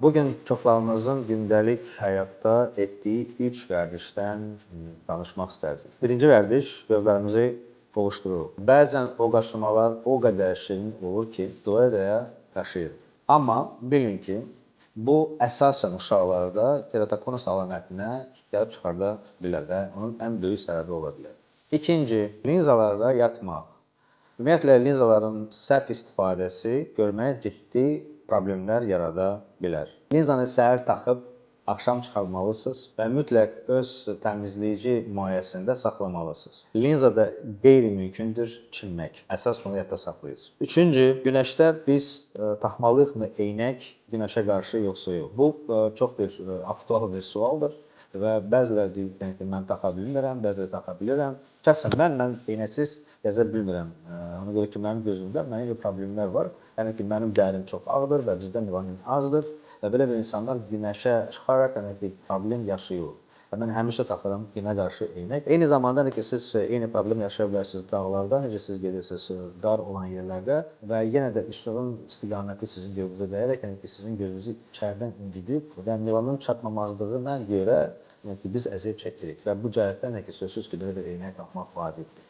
Bugün çoxlarımızın gündəlik həyatda etdiyi üç vərdişdən danışmaq istərdik. Birinci vərdiş qəlblərimizi qovuşdururuq. Bəzən o qaşımalar o qədər şirin olur ki, doya-doya qaşıyır. Amma bilin ki, bu əsasən uşaqlarda teratokonus əlamətinə gəlib çıxarda bilər və onun ən böyük səbəbi ola bilər. İkinci, linzalarda yatmaq. Ümumiyyətlə, linzaların səhv istifadəsi görməyə ciddi problemlər yarada bilər. Linzanı səhər taxıb, axşam çıxarmalısınız və mütləq öz təmizləyici mayyəsində saxlamalısınız. Linzada qeyri-mümkündür çinmək. Əsas bunu yadda saxlayın. Üçüncü, günəşdə biz taxmalıyıqmı eynək günəşə qarşı yoxsa yox? Bu çox aktual bir sualdır və bəziləri deyir ki, mən taxa bilmirəm, bəziləri taxa bilirəm. Şəxsən mən eynəksiz gəzə bilmirəm. Ona görə ki, mənim gözümdə mənim problemlər var. Yəni ki, mənim dərim çox ağdır və bizdə melanin azdır və belə bir insanlar günəşə çıxaraq problem yaşayır. Və mən həmişə taxıram günə qarşı eynək. Eyni zamanda ki, siz eyni problem yaşaya bilərsiniz dağlarda, necə siz gedirsiniz dar olan yerlərdə və yenə də işığın istiqaməti sizin gözünüzə dəyərək, yəni ki, sizin gözünüzü içəridən incidib və melanin çatmamazlığına görə biz əziyyət çəkirik və bu cəhətdən sözsüz ki, belə bir eynək taxmaq vacibdir.